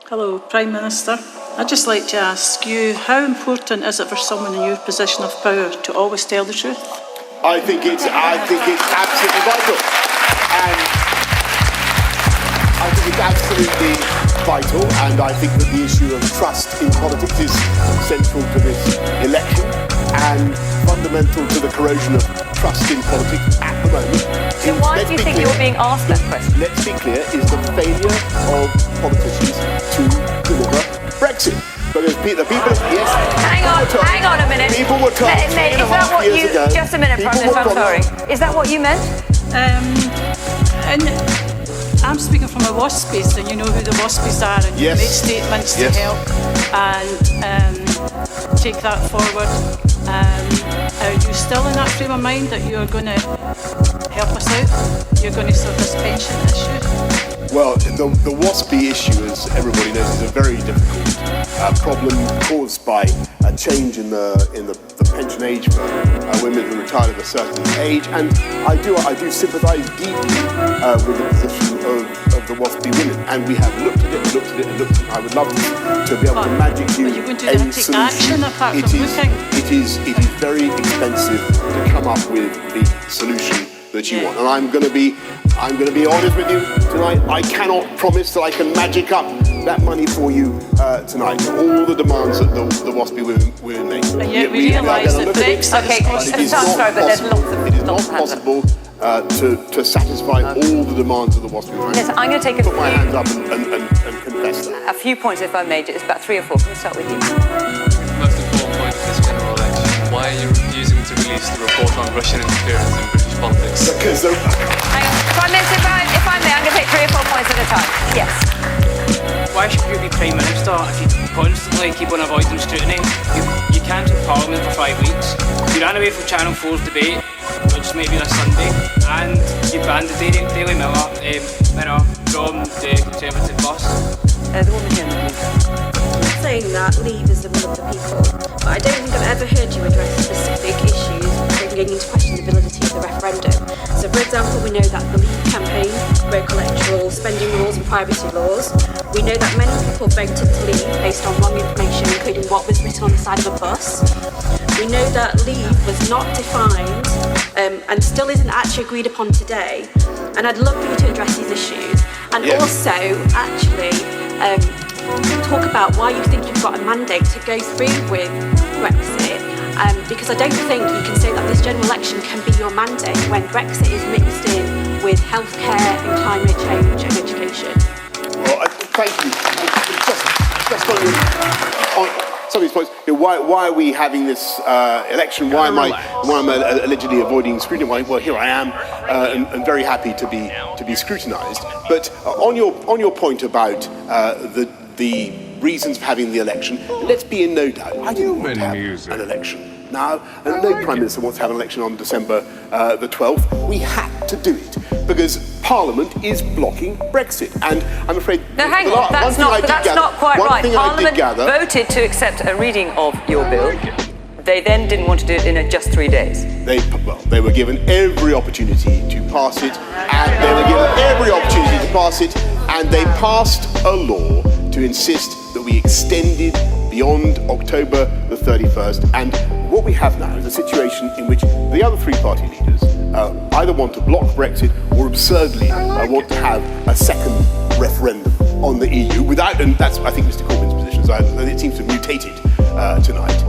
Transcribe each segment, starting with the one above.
Hello, Prime Minister. I'd just like to ask you, how important is it for someone in your position of power to always tell the truth? I think it's absolutely vital. And I think it's absolutely vital, and I think that the issue of trust in politics is central to this election and fundamental to the corrosion of trust in politics at the moment. So why do you think you're being asked that question? Let's be clear, is the failure of politicians to deliver Brexit. Because the people, yes. Hang on a minute. People were told Is that what you? Just a minute, Prime Minister. I'm sorry. Is that what you meant? And I'm speaking from a WASP space, and you know who the WASPs are, and you make statements to help and take that forward. Are you still in that frame of mind that you're going to help us out? You're going to solve this pension issue? Well, the WASPy issue, as everybody knows, is a very difficult problem caused by a change in the pension age for women who retire at a certain age, and I do sympathise deeply with the position of the WASPy women, and we have looked at it. I would love to be able to magic you a solution. It is very expensive to come up with the solution that you want, and I'm going to be honest with you tonight. I cannot promise that I can magic up that money for you tonight. All the demands that the WASPy women make. And yet we realise that Brexit is it is not possible to satisfy all the demands of the WASPy women. Yes, I'm going to take put my hands up and confess that. A few points, if I may. It's about 3 or 4. Can we start with you? The most important point of this general election: why are you refusing to release the report on Russian interference in British politics? Because hang on, Prime Minister, if I may, I'm going to take 3 or 4 points at a time. Yes. Why should you be Prime Minister if you constantly keep on avoiding scrutiny? You cancelled Parliament for 5 weeks. You ran away from Channel 4's debate, which might be this Sunday, and you banned the Daily Mirror from the Conservative bus. The woman here in the blue. I'm saying that Leave is the will of the people, but I don't think I've ever heard you address specific issues bringing into question the validity of the referendum. So, for example, we know that the Leave campaign broke electoral spending rules and privacy laws. We know that many people voted to leave based on wrong information, including what was written on the side of a bus. We know that Leave was not defined and still isn't actually agreed upon today. And I'd love for you to address these issues. And also, actually, talk about why you think you've got a mandate to go through with Brexit, because I don't think you can say that this general election can be your mandate when Brexit is mixed in with healthcare and climate change and education. Well, thank you. Just on some of these points, why are we having this election? Why am I allegedly avoiding scrutiny? Well, here I am, and very happy to be scrutinised. But on your point about the reasons for having the election, let's be in no doubt. I didn't want to have an election now, and no Prime Minister wants to have an election on December the 12th. We had to do it because Parliament is blocking Brexit, and I'm afraid. No, hang on. That's not quite right. Parliament voted to accept a reading of your bill. They then didn't want to do it in just 3 days. They were given every opportunity to pass it, and they passed a law to insist that we extended beyond October the 31st. And what we have now is a situation in which the other 3 party leaders either want to block Brexit or absurdly want to have a second referendum on the EU without, and that's I think Mr Corbyn's position. So it seems to have mutated tonight.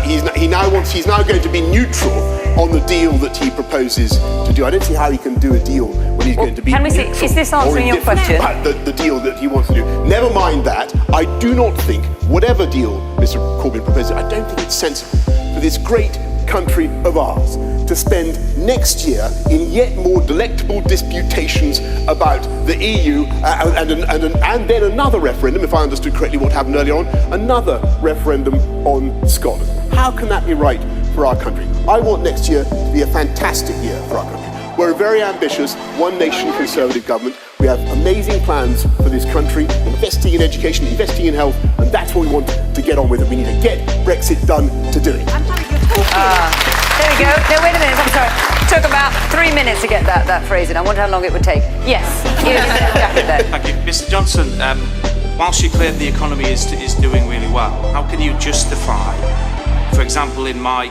He's now going to be neutral on the deal that he proposes to do. I don't see how he can do a deal when he's going to be neutral. Is this answering your question? The deal that he wants to do. Never mind that. I do not think, whatever deal Mr Corbyn proposes, I don't think it's sensible for this great country of ours to spend next year in yet more delectable disputations about the EU and then another referendum, if I understood correctly what happened earlier on, another referendum on Scotland. How can that be right for our country? I want next year to be a fantastic year for our country. We're a very ambitious, one nation Conservative government. We have amazing plans for this country, investing in education, investing in health, and that's what we want to get on with. And we need to get Brexit done to do it. There we go. No, wait a minute. I'm sorry. It took about 3 minutes to get that phrase in. I wonder how long it would take. Yes. Thank you. Mr Johnson, whilst you claim the economy is doing really well, how can you justify, for example, in my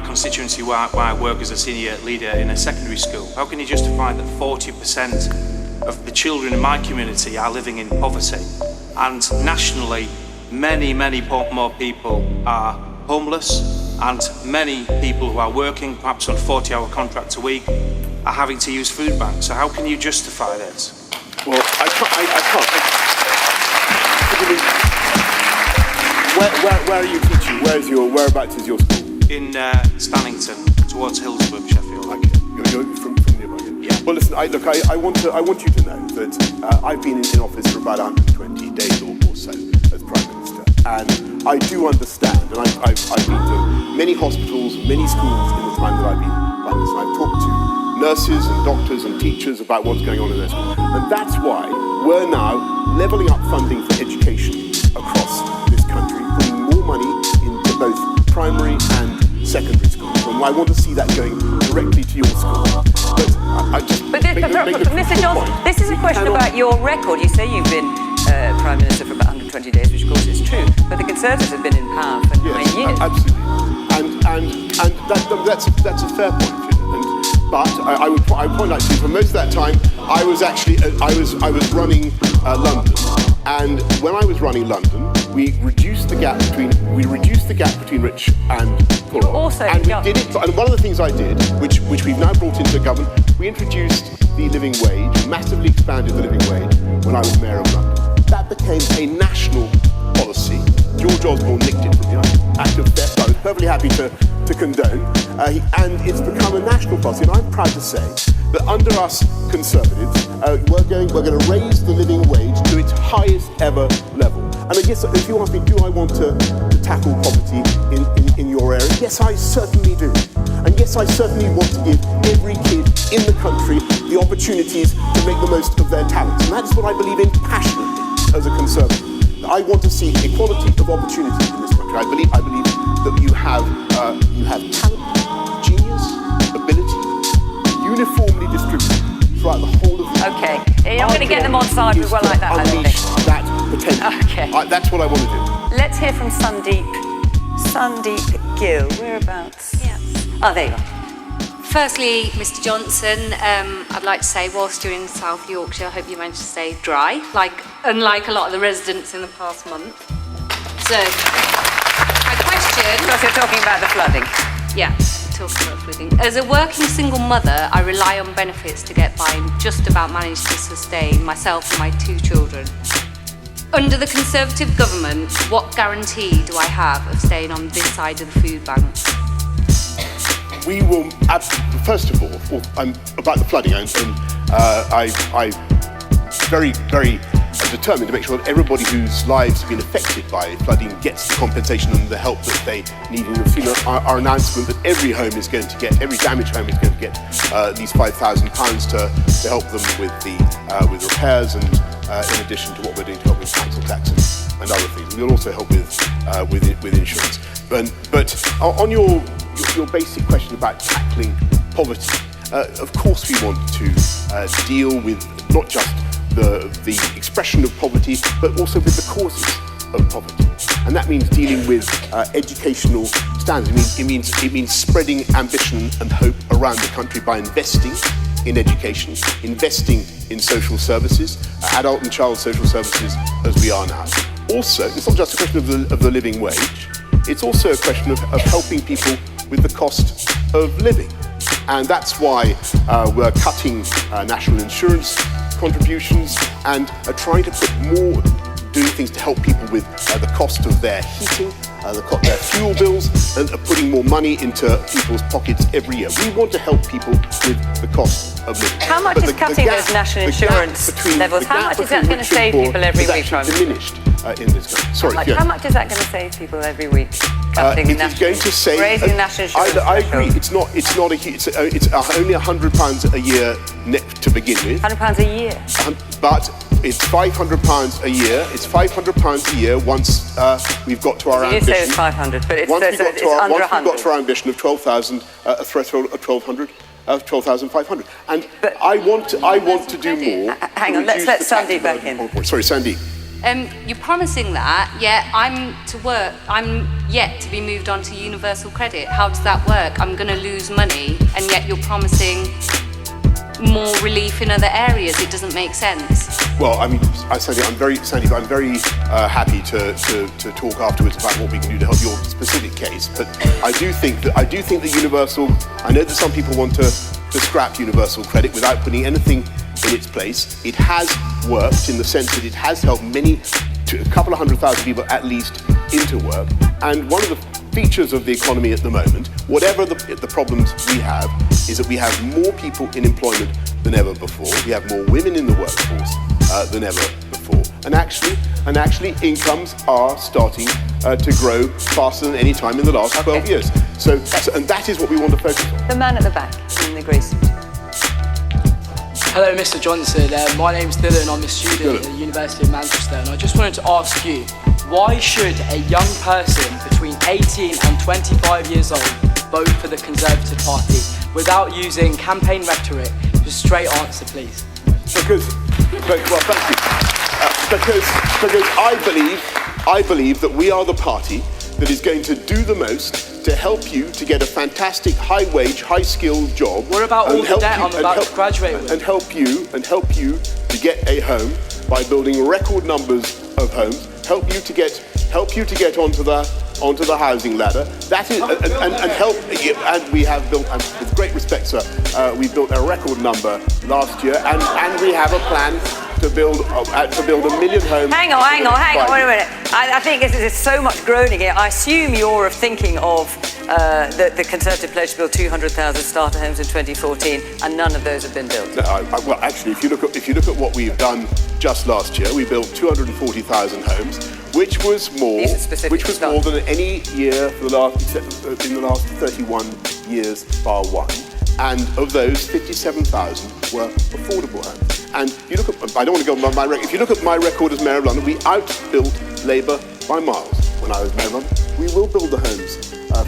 constituency where I work as a senior leader in a secondary school, how can you justify that 40% of the children in my community are living in poverty, and nationally many more people are homeless, and many people who are working perhaps on 40-hour contracts a week are having to use food banks? So how can you justify this? Well, I can't. Where are you teaching? Whereabouts is your school? In Stannington, towards Hillsborough, Sheffield. Okay, you're from nearby. Yeah. Well, listen. I want you to know that I've been in office for about 120 days or so as Prime Minister, and I do understand. And I've been to many hospitals, many schools in the time that I've been Prime Minister. I've talked to nurses and doctors and teachers about what's going on in their schools, and that's why we're now levelling up funding for education across this country, putting more money into both primary and secondary schools. And I want to see that going directly to your school. But Mr. Johnson, this is a question about your record. You say you've been Prime Minister for about 120 days, which of course is true, but the Conservatives have been in power for 9 years. Absolutely. And that's a fair point. But I would point out to you, for most of that time, I was running London, and when I was running London, we reduced the gap between rich and poor. You were also and we did it. And one of the things I did, which we've now brought into government, we introduced the living wage, massively expanded the living wage when I was Mayor of London. That became a national policy. George Osborne nicked it from me. Act of theft. I was perfectly happy to condone, and it's become a national policy. And I'm proud to say that under us Conservatives, we're going to raise the living wage to its highest ever level. And I guess if you ask me, do I want to tackle poverty in your area? Yes, I certainly do. And yes, I certainly want to give every kid in the country the opportunities to make the most of their talents. And that's what I believe in passionately as a Conservative. I want to see equality of opportunity in this country. I believe that you have talent, genius, ability, uniformly distributed throughout the whole of the Okay, I'm going to get them on side with well like that. Unleash that potential. Okay. That's what I want to do. Let's hear from Sandeep Gill. Whereabouts? Yeah. Oh, there you are. Firstly, Mr. Johnson, I'd like to say, whilst you're in South Yorkshire, I hope you managed to stay dry, unlike a lot of the residents in the past month. So, my question... Because you're talking about the flooding. Yeah, talking about flooding. As a working single mother, I rely on benefits to get by and just about manage to sustain myself and my 2 children. Under the Conservative government, what guarantee do I have of staying on this side of the food bank? We will, first of all, about the flooding, I'm very determined to make sure that everybody whose lives have been affected by flooding gets the compensation and the help that they need. And you've seen our announcement that every damaged home is going to get at least £5,000 to help them with repairs, and in addition to what we're doing to help with council taxes and other things. We'll also help with insurance. But on your basic question about tackling poverty, of course we want to deal with not just the expression of poverty, but also with the causes of poverty. And that means dealing with educational standards. It means spreading ambition and hope around the country by investing in education, investing in social services, adult and child social services, as we are now. Also, it's not just a question of the living wage, it's also a question of helping people with the cost of living. And that's why we're cutting national insurance contributions and are trying to doing things to help people with the cost of their heating, their fuel bills, and putting more money into people's pockets every year. We want to help people with the cost of living. How much is cutting those national insurance levels? How much is that going to save people every week? Diminished in this country. Sorry, how much is that going to save people every week? It is going to save. Raising national insurance. I agree. It's not a huge. It's only £100 a year to begin with. £100 a year. But it's £500 a year. It's £500 a year once we've got to our ambition. You say it's 500, but it's once under 100. Once we've got to our ambition of 12,000, a threshold of 12,500. And I want to do more. Hang on, let's Sandy back in. Sorry, Sandy. You're promising that, yet I'm yet to be moved on to universal credit. How does that work? I'm going to lose money, and yet you're promising more relief in other areas. It doesn't make sense. Well, I mean, Sandy, I'm very happy to talk afterwards about what we can do to help your specific case. But I do think that universal. I know that some people want to scrap universal credit without putting anything in its place. It has worked in the sense that it has helped a couple of 100,000 people at least into work. And one of the features of the economy at the moment, whatever the problems we have, is that we have more people in employment than ever before. We have more women in the workforce than ever before. And actually, incomes are starting to grow faster than any time in the last 12 years. So, and that is what we want to focus on. The man at the back in the grey suit. Hello, Mr. Johnson. My name's Dylan. I'm a student at the University of Manchester, and I just wanted to ask you, why should a young person between 18 and 25 years old vote for the Conservative Party without using campaign rhetoric? Just straight answer, please. Because I believe that we are the party that is going to do the most to help you to get a fantastic high-wage, high-skilled job. What about all the debt I'm about to graduate with? And help you to get a home by building record numbers of homes. Help you to get onto the housing ladder. That is and we have built, and with great respect, sir, we built a record number last year, and we have a plan to build a million homes. Hang on, wait a minute. I think there's so much groaning here. I assume you're thinking of the Conservative pledge to build 200,000 starter homes in 2014, and none of those have been built. No, well, actually, if you look at what we've done just last year, we built 240,000 homes, which was more than any year in the last 31 years bar one. And of those, 57,000 were affordable homes. And you look at, I don't want to go on my record, if you look at my record as Mayor of London, we outbuilt Labour by miles when I was Mayor of London. We will build the homes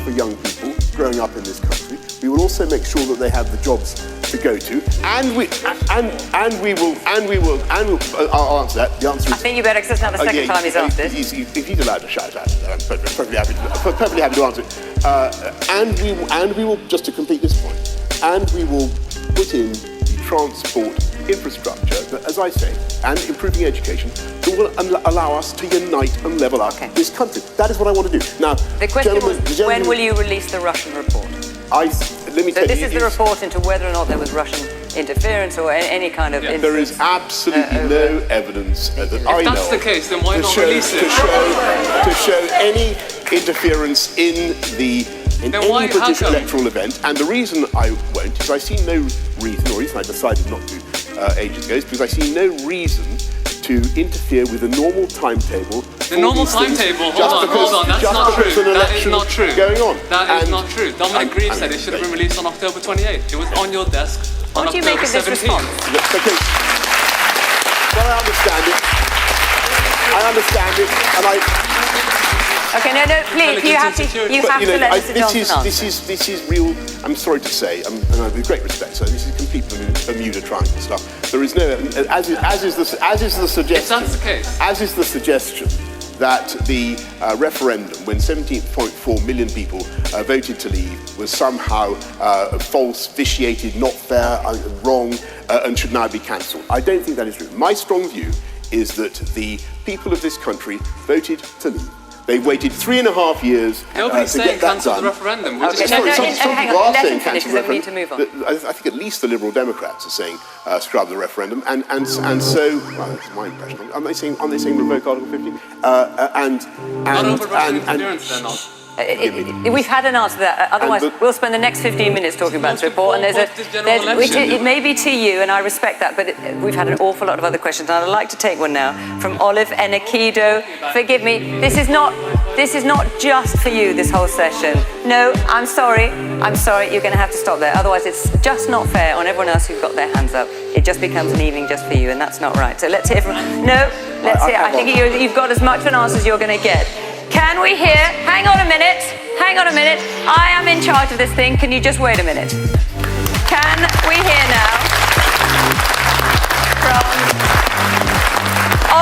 for young people growing up in this country. We will also make sure that they have the jobs to go to, and we will. I'll answer that. The answer is. I think you better, because that's not the second time he's asked it. If he's allowed to shout out, I'm perfectly happy to answer it. And we will, just to complete this point, and we will put in the transport infrastructure, as I say, and improving education that will allow us to unite and level up this country. That is what I want to do. Now, the question was, when will you release the Russian report? This is the report into whether or not there was Russian interference or any kind of influence. There is absolutely no evidence that I know. If that's the case, then why not release it? To show any interference in any British electoral event. And the reason I won't is I see no reason, or reason I decided not to ages ago, is because I see no reason to interfere with the normal timetable. The normal timetable? Hold on, that's not true. That is not true. Going on. That is not true. Dominic Grieve said it should have been released on October 28th. It was on your desk on October 17th. What do you make of this response? Okay. Well, I understand it, and I... Okay, no, please, you have to let Mr. Johnson answer. This is real, I'm sorry to say, and with great respect, so this is complete Bermuda Triangle stuff. There is no, as is the suggestion. If that's the case. As is the suggestion that the referendum, when 17.4 million people voted to leave, was somehow false, vitiated, not fair, wrong, and should now be cancelled. I don't think that is true. My strong view is that the people of this country voted to leave. They waited 3.5 years Nobody's to saying get that cancel done. the referendum. We're just hang on, let him finish, because we need to move on. I think at least the Liberal Democrats are saying scrub the referendum, and so well, that's my impression. Aren't they saying revoke Article 50? Not over Russian interference, they're not. We've had an answer to that. Otherwise, we'll spend the next 15 minutes talking about this report. And it may be to you, and I respect that, but we've had an awful lot of other questions. And I'd like to take one now from Olive Enekido. Forgive me, this is not just for you, this whole session. No, I'm sorry, you're going to have to stop there. Otherwise, it's just not fair on everyone else who's got their hands up. It just becomes an evening just for you, and that's not right. So let's hear from... No, let's hear... I think you've got as much of an answer as you're going to get. Can we hear? Hang on a minute. I am in charge of this thing. Can you just wait a minute? Can we hear now from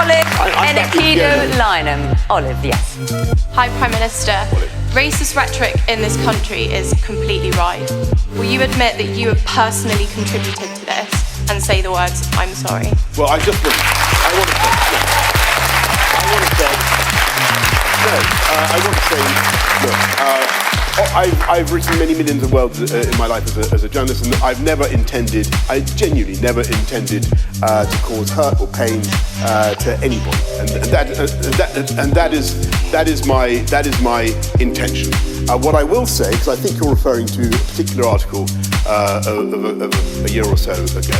Olive Ennikido-Lynham. Olive, yes. Hi, Prime Minister. Racist rhetoric in this country is completely right. Will you admit that you have personally contributed to this and say the words, I'm sorry? Well, I want to say, I've written many millions of words in my life as a journalist, and I genuinely never intended to cause hurt or pain to anybody, and that is my intention. What I will say, because I think you're referring to a particular article of a year or so ago,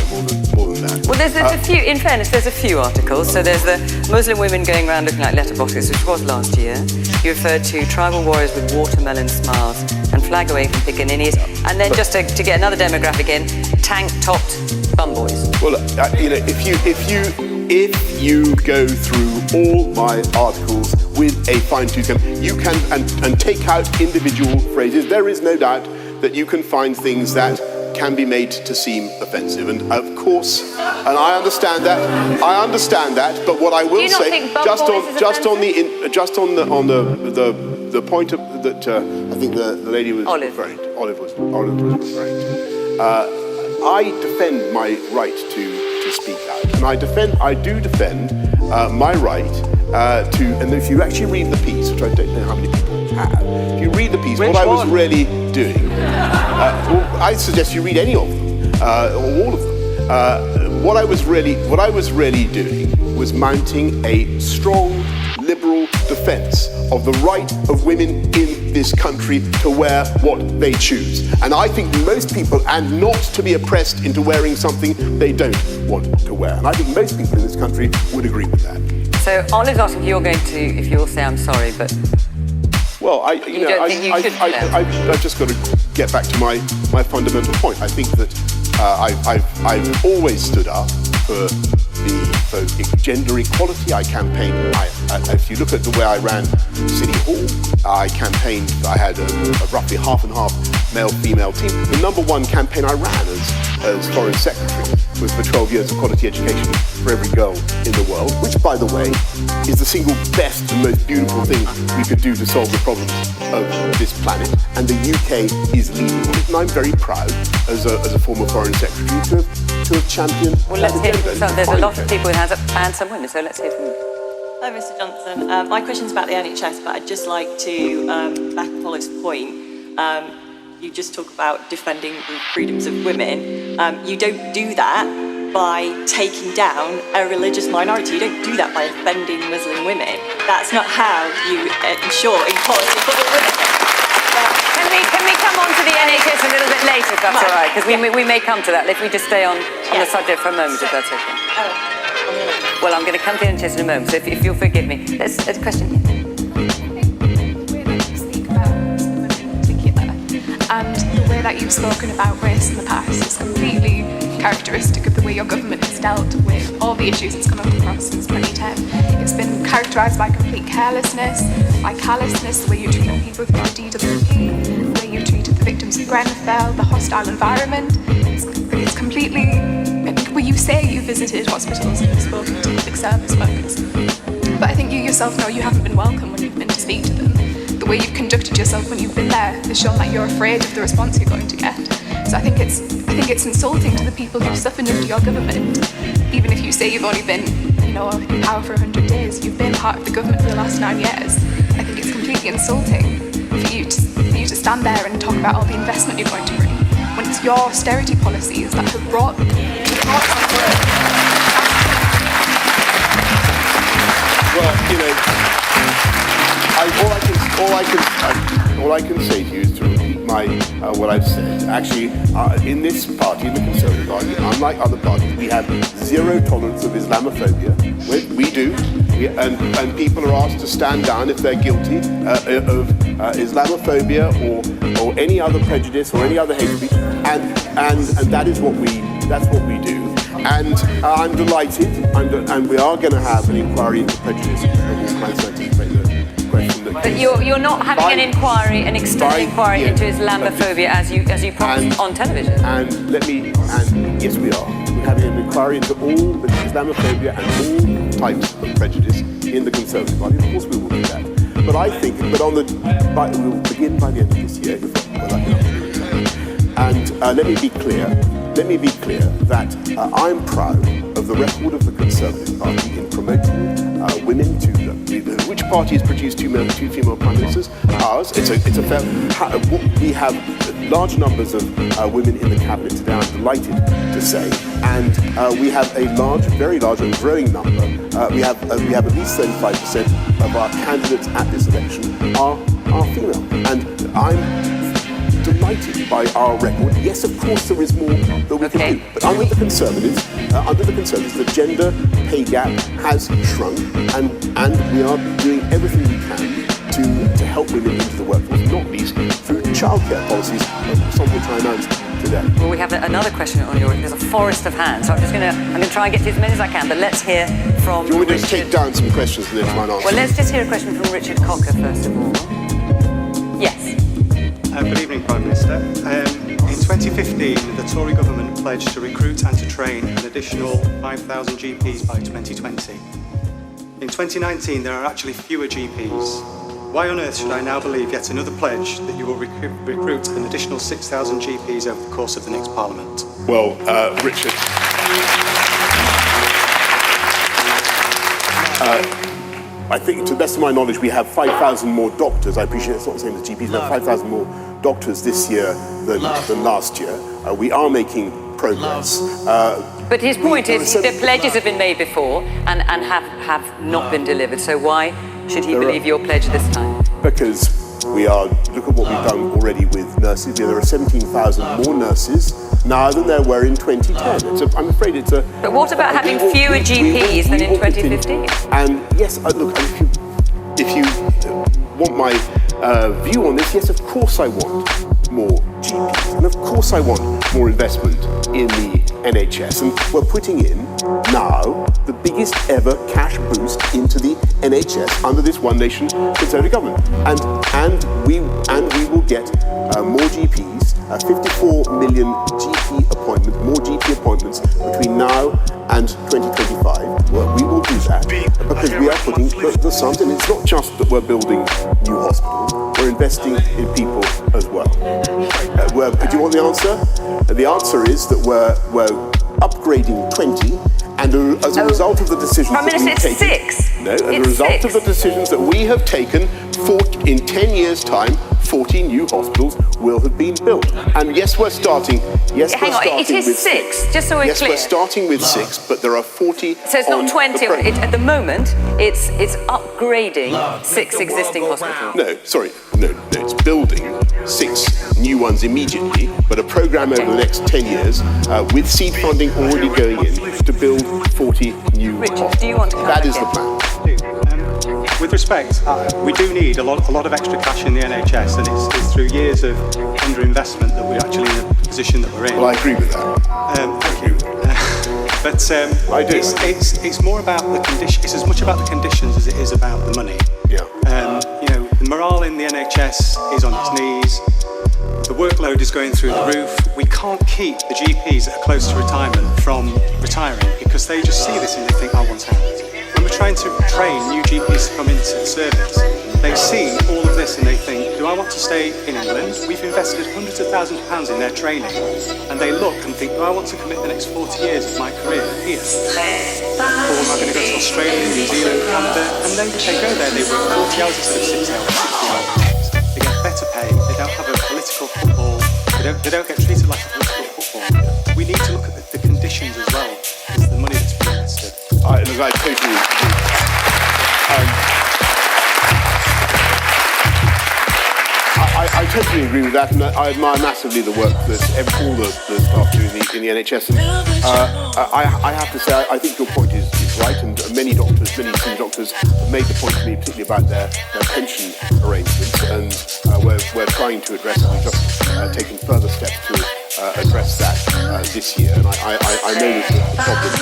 more than that. Well, there's a few. In fairness, there's a few articles. So there's the Muslim women going around looking like letterboxes, which was last year. You referred to tribal warriors with watermelon smiles and flag away from pickaninnies, and then just to get another demographic in, tank-topped bum boys. Well, if you go through all my articles with a fine-tooth comb, you can and take out individual phrases. There is no doubt that you can find things that can be made to seem offensive, and of course, and I understand that. But what I will say, just on the point that I think the lady was referring to, Olive was referring to. I defend my right to speak out, and I do defend my right to. And if you actually read the piece, which I don't know how many people have, if you read the piece, what I was really doing, I suggest you read any of them, or all of them. What I was really doing was mounting a strong liberal defence of the right of women in this country to wear what they choose. And I think most people, and not to be oppressed into wearing something they don't want to wear. And I think most people in this country would agree with that. So Olive's asking if you're going to, if you'll say I'm sorry, but... Well, I've just got to get back to my fundamental point. I think that I've always stood up for gender equality. I campaigned. If you look at the way I ran City Hall, I campaigned. I had a roughly half and half male-female team. The number one campaign I ran as Foreign Secretary was for 12 years of quality education for every girl in the world, which, by the way, is the single best and most beautiful thing we could do to solve the problems of this planet. And the UK is leading on it, and I'm very proud, as a former Foreign Secretary, to have championed. Well, let's hear from some. There's a lot of people with hands up and some women, so let's hear from them. Hi, Mr. Johnson. My question's about the NHS, but I'd just like to back up Olive's point. You just talk about defending the freedoms of women. You don't do that by taking down a religious minority. You don't do that by offending Muslim women. That's not how you ensure equality for all women. Can we come on to the NHS a little bit later, if that's all right? Because we may come to that if we just stay on the subject for a moment, if that's okay. Well, I'm going to come to the NHS in a moment, so if you'll forgive me. There's a question here. And the way that you've spoken about race in the past is completely characteristic of the way your government has dealt with all the issues it's come up across since 2010. It's been characterised by complete carelessness, by callousness, the way you treat people with DWP, the way you treated the victims of Grenfell, the hostile environment. It's completely... Well, you say you visited hospitals and you've spoken to public service workers, but I think you yourself know you haven't been welcome when you've been to speak to them. The way you've conducted yourself when you've been there has shown that you're afraid of the response you're going to get. So I think it's insulting to the people who've suffered under your government. Even if you say you've only been, in power for 100 days, you've been part of the government for the last 9 years. I think it's completely insulting for you to stand there and talk about all the investment you're going to bring, when it's your austerity policies that have brought on work. Well, all I can say to you is to repeat what I've said. Actually, in this party, in the Conservative Party, unlike other parties, we have zero tolerance of Islamophobia. We do, and people are asked to stand down if they're guilty of Islamophobia or any other prejudice or any other hate speech, and that is what we do. And I'm delighted, and we are going to have an inquiry into prejudice. But you're not having an external inquiry into Islamophobia as you promised on television. Yes, we are. We're having an inquiry into all the Islamophobia and all types of prejudice in the Conservative Party. Of course we will do that. But I think, we'll begin by the end of this year, if we're lucky enough to do it. And let me be clear that I'm proud of the record of the Conservative Party in promoting women to which party has produced two female prime ministers? Ours. It's a fair. We have large numbers of women in the cabinet today. I'm delighted to say, and we have a very large and growing number. We have at least 35% of our candidates at this election are female, and I'm delighted by our record. Yes, of course, there is more that we can do. But under the Conservatives, the gender pay gap has shrunk, and we are doing everything we can to help women into the workforce, not least through childcare policies, some of which I announced today. Well, we have another question on there's a forest of hands, so I'm going to try and get to as many as I can, but let's hear from Do you want me to just take down some questions and then try and answer? Well, let's just hear a question from Richard Cocker, first of all. Yes. Good evening, Prime Minister. In 2015, the Tory government pledged to recruit and to train an additional 5,000 GPs by 2020. In 2019, there are actually fewer GPs. Why on earth should I now believe yet another pledge that you will recruit an additional 6,000 GPs over the course of the next Parliament? Well, Richard. I think, to the best of my knowledge, we have 5,000 more doctors. I appreciate it's not the same as GPs. We have 5,000 more doctors this year than last year. We are making progress. But his point is the pledges have been made before and have not been delivered. So why should he believe your pledge this time? Because look at what we've done already with nurses. There are 17,000 more nurses now than there were in 2010. I'm afraid it's a... But what about having fewer GPs than in 2015? And yes, look, if you want my view on this, yes, of course I want more GPs. And of course I want more investment in the NHS. And we're putting in now the biggest ever cash boost into the NHS under this One Nation Conservative government. And we will get more GPs, 54 million more GP appointments between now and 2025. Well, we will do that because we are putting the sums in. It's not just that we're building new hospitals, we're investing in people as well. Do you want the answer? The answer is that we're upgrading 20, and as a result of the decisions Prime Minister, it's 6. No, as a result of the decisions that we have taken, in 10 years' time, 40 new hospitals will have been built. And yes, we're starting. Yes, hang on, it is 6. Just so we're clear. Yes, we're starting with 6, but there are 40. So it's not 20. At the moment, it's upgrading 6 existing hospitals. No, sorry, no, it's building 6 new ones immediately, but a programme over the next 10 years with seed funding already going in to build 40 new hospitals. Do you want to come That is the plan. With respect, we do need a lot of extra cash in the NHS, and it's through years of underinvestment that we're actually in the position that we're in. Well, I agree with that. But I do. It's more about the condition. It's as much about the conditions as it is about the money. Yeah. The morale in the NHS is on its knees. The workload is going through the roof. We can't keep the GPs that are close to retirement from retiring because they just see this and they think, I want out. When we're trying to train new GPs to come into the service, they see all of this and they think, do I want to stay in England? We've invested hundreds of thousands of pounds in their training. And they look and think, do I want to commit the next 40 years of my career here? Or am I going to go to Australia, New Zealand, Canada? And then they go there, they work 40 hours instead of 6 hours, 60 hours. They get better pay, they don't have a political football, they don't get treated like a political football. We need to look at the conditions as well as the money that's been invested. I totally agree. I totally agree with that, and I admire massively the work that all the staff do in the NHS. And I have to say, I think your point is right, and many senior doctors have made the point to me, particularly about their pension arrangements, and we're trying to address it. We've just taken further steps to address that this year, and I know that the problem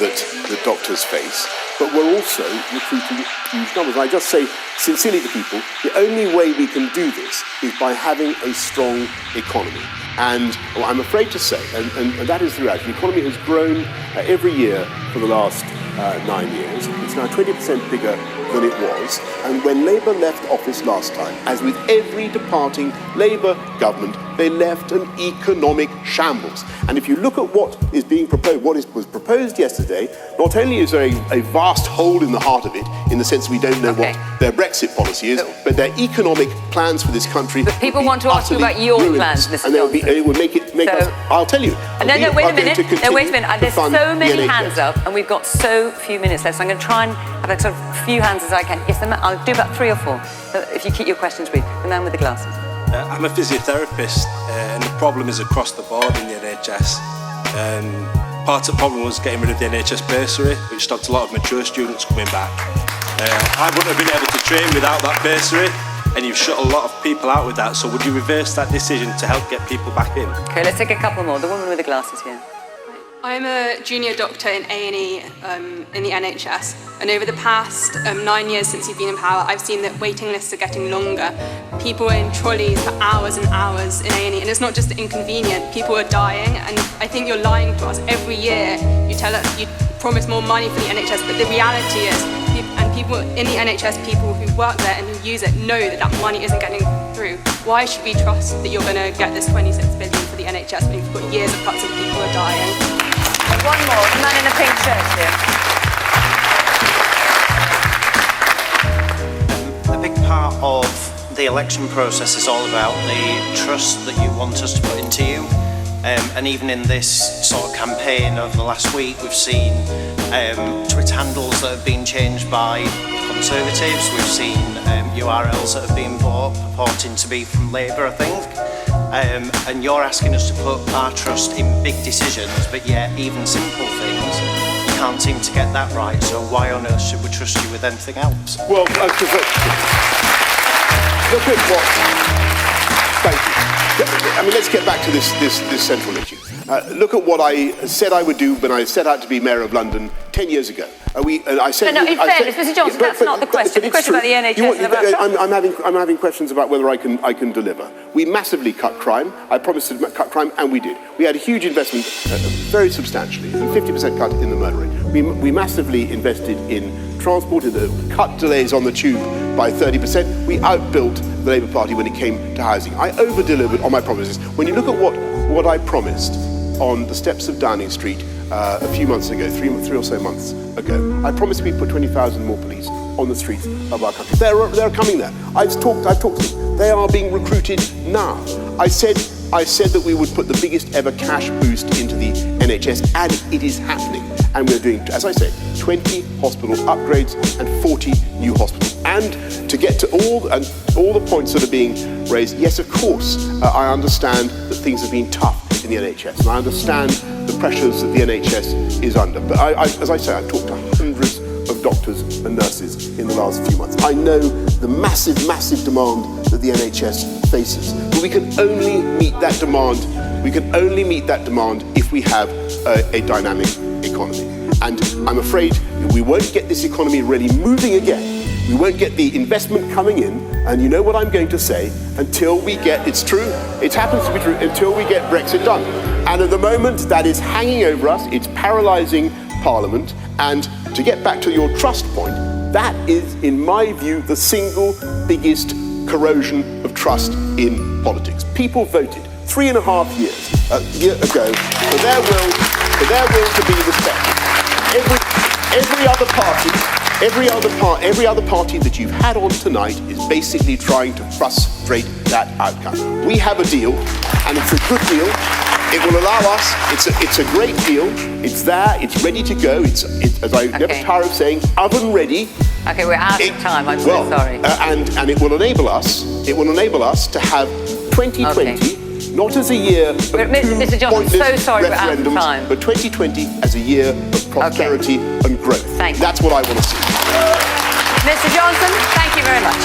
that that doctors face, but we're also recruiting huge numbers. And I just say sincerely to people, the only way we can do this is by having a strong economy. And I'm afraid to say, and that is the reality, the economy has grown every year for the last 9 years. It's now 20% bigger than it was. And when Labour left office last time, as with every departing Labour government, they left an economic shambles. And if you look at what is being proposed, was proposed yesterday, not only is there a vast hole in the heart of it, in the sense we don't know what their Brexit policy is, but their economic plans for this country. But people want to ask you about your plans, Mr. And it would make us. I'll tell you. No, wait a minute. There's so many hands up, and we've got so few minutes left. So I'm going to try and have a sort of few hands as I can. Yes, I'll do about 3 or 4. So if you keep your questions brief. The man with the glasses. I'm a physiotherapist, and the problem is across the board in the NHS. Part of the problem was getting rid of the NHS bursary, which stopped a lot of mature students coming back. I wouldn't have been able to train without that bursary, and you've shut a lot of people out with that. So would you reverse that decision to help get people back in? Okay, let's take a couple more. The woman with the glasses here. I'm a junior doctor in A&E in the NHS, and over the past 9 years since you've been in power, I've seen that waiting lists are getting longer. People are in trolleys for hours and hours in A&E, and it's not just inconvenient. People are dying, and I think you're lying to us. Every year you tell us you promise more money for the NHS, but the reality is, and people in the NHS, people who work there and who use it, know that that money isn't getting through. Why should we trust that you're going to get this 26 billion for the NHS when you've got years of cuts and people are dying? One more, the man in the pink shirt here. A big part of the election process is all about the trust that you want us to put into you. And even in this sort of campaign over the last week, we've seen Twitter handles that have been changed by Conservatives. We've seen URLs that have been bought, purporting to be from Labour, I think. And you're asking us to put our trust in big decisions, but yet even simple things, you can't seem to get that right. So why on earth should we trust you with anything else? Well, look at what. Thank you. I mean, let's get back to this central issue. Look at what I said I would do when I set out to be Mayor of London 10 years ago. I said, in fairness, Mr. Johnson, that's not the question. The question about the NHS and about I'm having questions about whether I can deliver. We massively cut crime. I promised to cut crime, and we did. We had a huge investment, very substantially, a 50% cut in the murder rate. We massively invested in transport, cut delays on the tube by 30%. We outbuilt the Labour Party when it came to housing. I over-delivered on my promises. When you look at what I promised on the steps of Downing Street a few months ago, three or so months ago, I promised we'd put 20,000 more police on the streets of our country. They're coming there. I've talked to them. They are being recruited now. I said that we would put the biggest ever cash boost into the NHS, and it is happening. And we're doing, as I say, 20 hospital upgrades and 40 new hospitals. And to get to all the points that are being raised, yes, of course, I understand that things have been tough in the NHS, and I understand the pressures that the NHS is under. But as I say, I've talked to hundreds of doctors and nurses in the last few months. I know the massive demand that the NHS faces. But we can only meet that demand. We can only meet that demand if we have a dynamic economy. And I'm afraid we won't get this economy really moving again. We won't get the investment coming in, and you know what I'm going to say, until we get, it's true, it happens to be true, until we get Brexit done. And at the moment, that is hanging over us, it's paralysing Parliament, and to get back to your trust point, that is, in my view, the single biggest corrosion of trust in politics. People voted 3.5 years ago for their will to be respected. Every other party that you've had on tonight is basically trying to frustrate that outcome. We have a deal, and it's a good deal. It will allow us. It's a great deal. It's there. It's ready to go. It's as I never tire of saying, oven ready. Okay, we're out of time. I'm so sorry. And it will enable us. It will enable us to have 2020. Not as a year of Mr. Johnson, so sorry we're out of time. But 2020 as a year of prosperity and growth. Thank you. That's what I want to see. Mr. Johnson, thank you very much.